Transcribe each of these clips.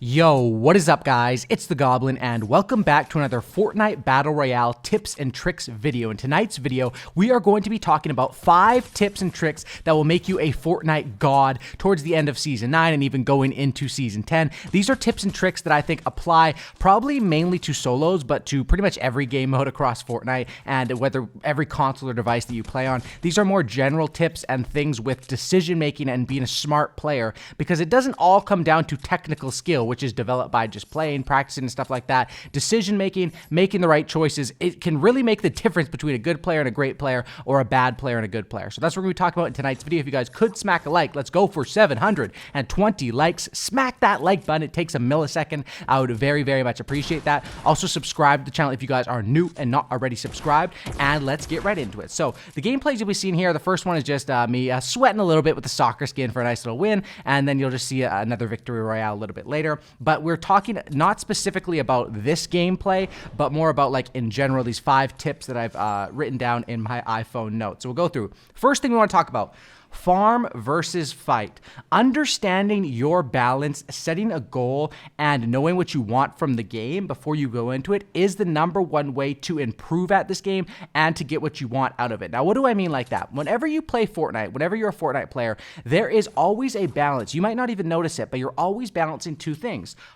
Yo, what is up guys? It's the Goblin and welcome back to another Fortnite Battle Royale tips and tricks video. In tonight's video, we are going to be talking about 5 tips and tricks that will make you a Fortnite god towards the end of Season 9 and even going into Season 10. These are tips and tricks that I think apply probably mainly to solos, but to pretty much every game mode across Fortnite and whether every console or device that you play on. These are more general tips and things with decision making and being a smart player, because it doesn't all come down to technical skill, which is developed by just playing, practicing, and stuff like that. Decision making, making the right choices, it can really make the difference between a good player and a great player, or a bad player and a good player. So that's what we're going to be talking about in tonight's video. If you guys could smack a like, let's go for 720 likes. Smack that like button. It takes a millisecond. I would very, very much appreciate that. Also, subscribe to the channel if you guys are new and not already subscribed, and let's get right into it. So the gameplays you'll be seeing here, the first one is just me sweating a little bit with the soccer skin for a nice little win, and then you'll just see another victory royale a little bit later. But we're talking not specifically about this gameplay, but more about, like, in general, these 5 tips that I've written down in my iPhone notes. So we'll go through. First thing we want to talk about: farm versus fight. Understanding your balance, setting a goal, and knowing what you want from the game before you go into it is the #1 way to improve at this game and to get what you want out of it. Now, what do I mean like that? Whenever you play Fortnite, whenever you're a Fortnite player, there is always a balance. You might not even notice it, but you're always balancing 2 things.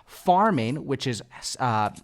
Farming, which is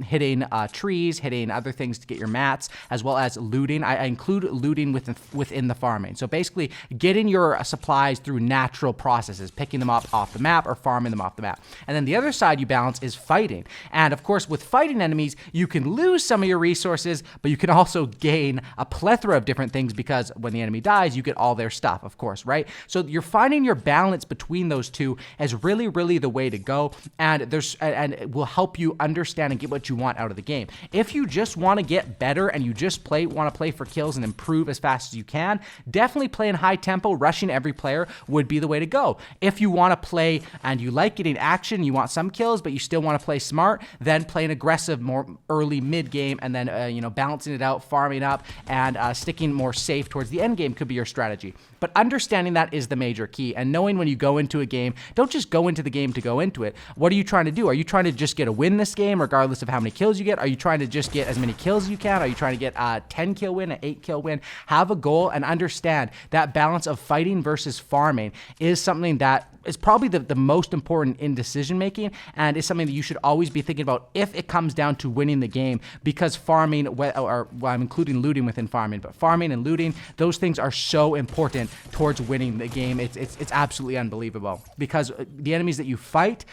hitting trees, hitting other things to get your mats, as well as looting. I include looting within the farming. So basically, getting your supplies through natural processes, picking them up off the map or farming them off the map. And then the other side you balance is fighting. And of course, with fighting enemies, you can lose some of your resources, but you can also gain a plethora of different things, because when the enemy dies, you get all their stuff, of course, right? So you're finding your balance between those two is really, really the way to go. And it will help you understand and get what you want out of the game. If you just want to get better and you just want to play for kills and improve as fast as you can, definitely play in high tempo, rushing every player would be the way to go. If you want to play and you like getting action, you want some kills, but you still want to play smart, then play an aggressive, more early mid game, and then balancing it out, farming up, and sticking more safe towards the end game could be your strategy. But understanding that is the major key, and knowing when you go into a game, don't just go into the game to go into it. What are you trying to do? Are you trying to just get a win this game, regardless of how many kills you get? Are you trying to just get as many kills as you can? Are you trying to get a 10 kill win, an 8 kill win? Have a goal and understand that balance of fighting versus farming is something that is probably the most important in decision making, and is something that you should always be thinking about if it comes down to winning the game, because farming, I'm including looting within farming, but farming and looting, those things are so important towards winning the game. It's absolutely unbelievable, because the enemies that you fight,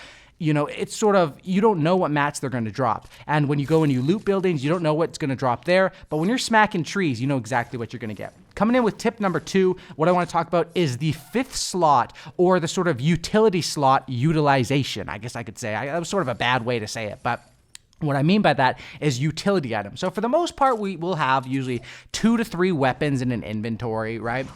it's sort of, you don't know what mats they're going to drop. And when you go and you loot buildings, you don't know what's going to drop there. But when you're smacking trees, you know exactly what you're going to get. Coming in with tip number 2, what I want to talk about is the 5th slot, or the sort of utility slot utilization. I guess I could say. That was sort of a bad way to say it, but what I mean by that is utility items. So for the most part, we will have usually 2 to 3 weapons in an inventory, right?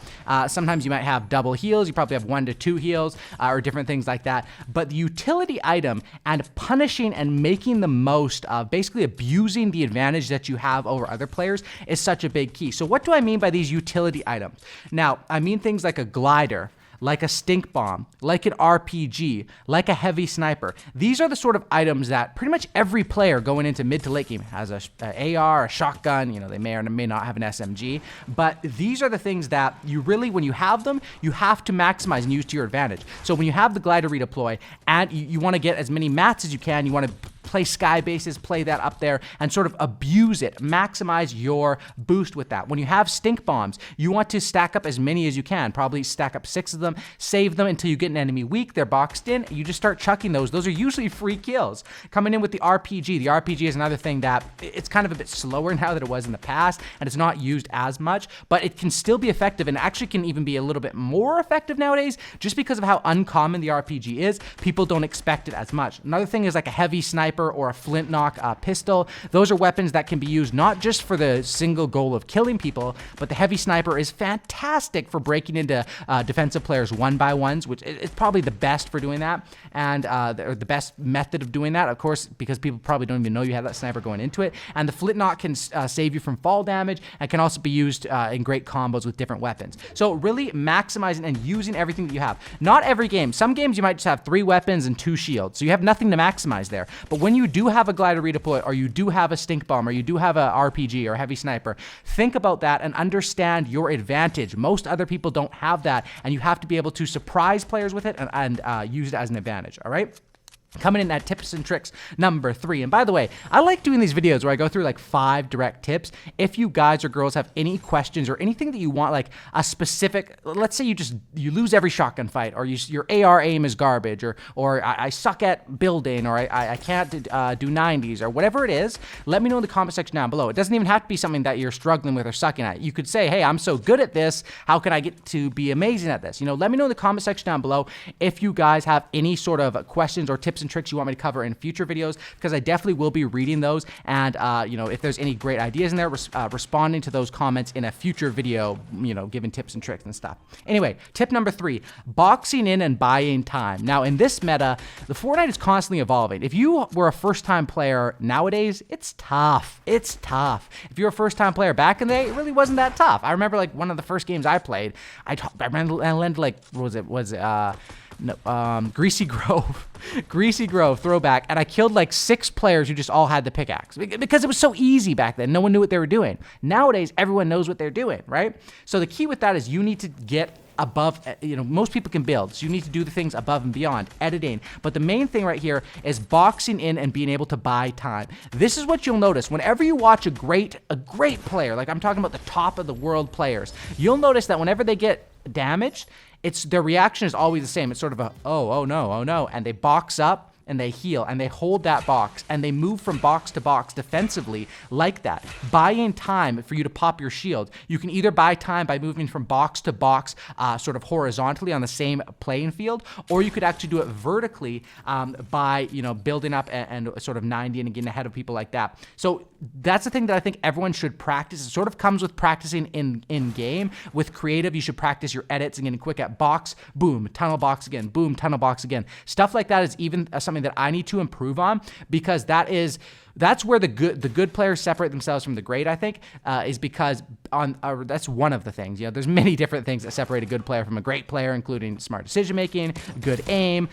Sometimes you might have double heals. You probably have 1 to 2 heals, or different things like that. But the utility item and punishing and making the most of, basically abusing the advantage that you have over other players, is such a big key. So what do I mean by these utility items? Now, I mean things like a glider, like a stink bomb, like an RPG, like a heavy sniper. These are the sort of items that pretty much every player going into mid to late game has: a AR, a shotgun, they may or may not have an SMG, but these are the things that you really, when you have them, you have to maximize and use to your advantage. So when you have the glider redeploy, and you want to get as many mats as you can, you want to play sky bases, play that up there, and sort of abuse it, maximize your boost with that. When you have stink bombs, you want to stack up as many as you can, probably stack up 6 of them, save them until you get an enemy weak, they're boxed in, you just start chucking those. Those are usually free kills. Coming in with the RPG. The RPG is another thing that it's kind of a bit slower now than it was in the past, and it's not used as much, but it can still be effective, and actually can even be a little bit more effective nowadays, just because of how uncommon the RPG is. People don't expect it as much. Another thing is like a heavy sniper, sniper or a flintlock pistol. Those are weapons that can be used not just for the single goal of killing people, but the heavy sniper is fantastic for breaking into defensive players 1-by-1s, which is probably the best for doing that, and the best method of doing that, of course, because people probably don't even know you have that sniper going into it. And the flintlock can save you from fall damage and can also be used in great combos with different weapons. So really maximizing and using everything that you have. Not every game. Some games you might just have 3 weapons and 2 shields, so you have nothing to maximize there. But when you do have a glider redeploy, or you do have a stink bomb, or you do have a RPG or heavy sniper, think about that and understand your advantage. Most other people don't have that, and you have to be able to surprise players with it and use it as an advantage, all right? Coming in at tips and tricks number 3. And by the way, I like doing these videos where I go through like 5 direct tips. If you guys or girls have any questions or anything that you want, like a specific, let's say you lose every shotgun fight, or your AR aim is garbage, or I suck at building, or I can't do 90s, or whatever it is, let me know in the comment section down below. It doesn't even have to be something that you're struggling with or sucking at. You could say, hey, I'm so good at this, how can I get to be amazing at this? You know, let me know in the comment section down below if you guys have any sort of questions or tips and tricks you want me to cover in future videos, because I definitely will be reading those, and you know, if there's any great ideas in there, responding to those comments in a future video, you know, giving tips and tricks and stuff. Anyway, tip number 3, boxing in and buying time. Now in this meta, the Fortnite is constantly evolving. If you were a first-time player nowadays, it's tough. It's tough. If you're a first-time player back in the day, it really wasn't that tough. I remember like one of the first games I played, I landed like, Greasy Grove. Greasy Grove throwback, and I killed like 6 players who just all had the pickaxe because it was so easy back then. No one knew what they were doing. Nowadays, everyone knows what they're doing, right? So the key with that is you need to get above, you know, most people can build, so you need to do the things above and beyond, editing. But the main thing right here is boxing in and being able to buy time. This is what you'll notice whenever you watch a great player, like I'm talking about the top of the world players, you'll notice that whenever they get damaged, their reaction is always the same. It's sort of a, oh no, and they box up and they heal and they hold that box and they move from box to box defensively like that, buying time for you to pop your shield. You can either buy time by moving from box to box sort of horizontally on the same playing field, or you could actually do it vertically by, you know, building up and sort of 90 and getting ahead of people like that. So that's the thing that I think everyone should practice. It sort of comes with practicing in game. With creative, you should practice your edits and getting quick at box, boom, tunnel box again, boom, tunnel box again. Stuff like that is even something that I need to improve on, because that's where the good players separate themselves from the great, I think, is because that's one of the things. You know, there's many different things that separate a good player from a great player, including smart decision making, good aim,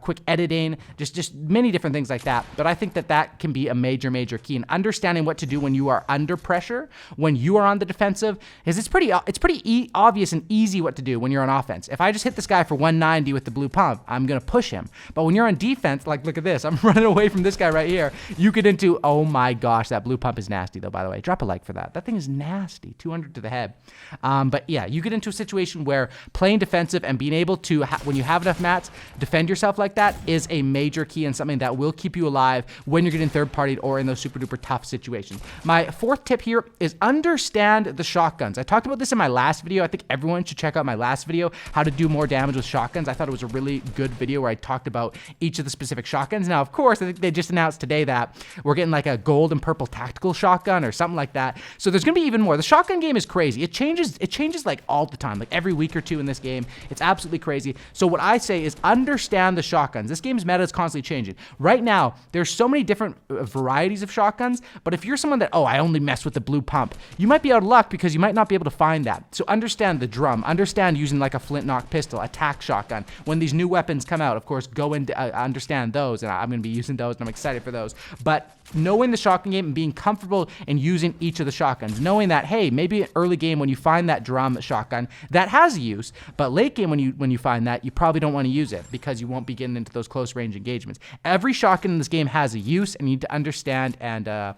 quick editing, just many different things like that. But I think that can be a major key in understanding what to do when you are under pressure, when you are on the defensive. Is it's pretty obvious and easy what to do when you're on offense. If I just hit this guy for 190 with the blue pump, I'm gonna push him. But when you're on defense, like look at this, I'm running away from this guy right here. You get into, oh my gosh, that blue pump is nasty though, by the way. Drop a like for that. That thing is nasty, 200 to the head. But yeah, you get into a situation where playing defensive and being able to, when you have enough mats, defend yourself like that is a major key and something that will keep you alive when you're getting third-partied or in those super duper tough situations. My 4th tip here is understand the shotguns. I talked about this in my last video. I think everyone should check out my last video, how to do more damage with shotguns. I thought it was a really good video where I talked about each of the specific shotguns. Now, of course, I think they just announced today that we're getting like a gold and purple tactical shotgun or something like that. So there's gonna be even more. The shotgun game is crazy. It changes like all the time, like every week or two in this game. It's absolutely crazy. So what I say is understand the shotguns. This game's meta is constantly changing. Right now, there's so many different varieties of shotguns, but if you're someone that, oh, I only mess with the blue pump, you might be out of luck because you might not be able to find that. So understand the drum, understand using like a flintlock pistol, attack shotgun. When these new weapons come out, of course, go and understand those, and I'm gonna be using those and I'm excited for those. But knowing the shotgun game and being comfortable in using each of the shotguns, knowing that, hey, maybe early game when you find that drum shotgun, that has a use, but late game when you find that, you probably don't want to use it because you won't be getting into those close range engagements. Every shotgun in this game has a use, and you need to understand and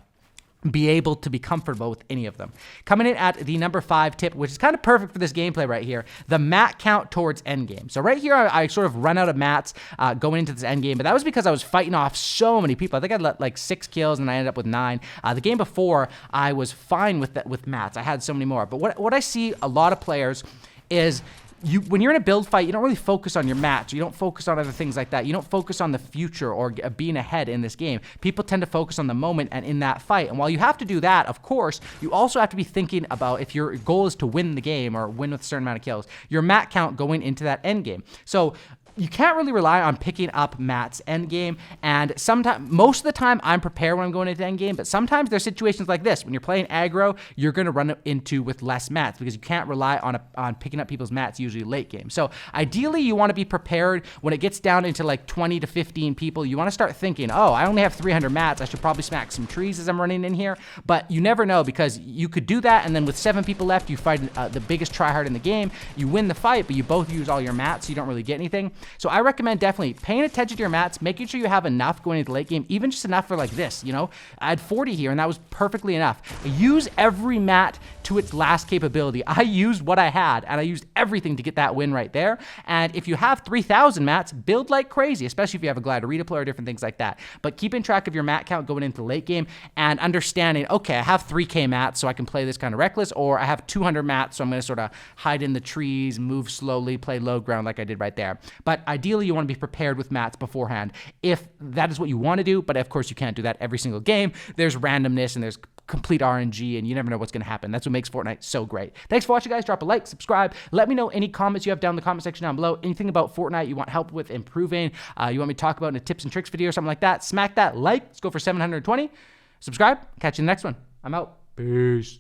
be able to be comfortable with any of them. Coming in at the number 5 tip, which is kind of perfect for this gameplay right here, the mat count towards endgame. So right here, I sort of run out of mats going into this endgame, but that was because I was fighting off so many people. I think I let like 6 kills and I ended up with 9. The game before, I was fine with mats. I had so many more. But what I see a lot of players is when you're in a build fight, you don't really focus on your match. You don't focus on other things like that. You don't focus on the future or being ahead in this game. People tend to focus on the moment and in that fight. And while you have to do that, of course, you also have to be thinking about, if your goal is to win the game or win with a certain amount of kills, your mat count going into that end game. So you can't really rely on picking up mats end game, and most of the time I'm prepared when I'm going into end game, but sometimes there's situations like this. When you're playing aggro, you're going to run into with less mats because you can't rely on picking up people's mats usually late game. So ideally you want to be prepared when it gets down into like 20 to 15 people. You want to start thinking, oh, I only have 300 mats. I should probably smack some trees as I'm running in here. But you never know, because you could do that, and then with 7 people left, you fight the biggest tryhard in the game. You win the fight, but you both use all your mats, so you don't really get anything. So I recommend definitely paying attention to your mats, making sure you have enough going into late game, even just enough for like this, you know. I had 40 here, and that was perfectly enough. Use every mat to its last capability. I used what I had, and I used everything to get that win right there. And if you have 3,000 mats, build like crazy, especially if you have a glider redeploy or different things like that. But keeping track of your mat count going into late game and understanding, okay, I have 3K mats, so I can play this kind of reckless, or I have 200 mats, so I'm going to sort of hide in the trees, move slowly, play low ground like I did right there. But ideally, you want to be prepared with mats beforehand if that is what you want to do. But of course, you can't do that every single game. There's randomness and there's complete RNG, and you never know what's going to happen. That's what makes Fortnite so great. Thanks for watching, guys. Drop a like, subscribe. Let me know any comments you have down in the comment section down below. Anything about Fortnite you want help with improving, you want me to talk about in a tips and tricks video or something like that, smack that like. Let's go for 720. Subscribe. Catch you in the next one. I'm out. Peace.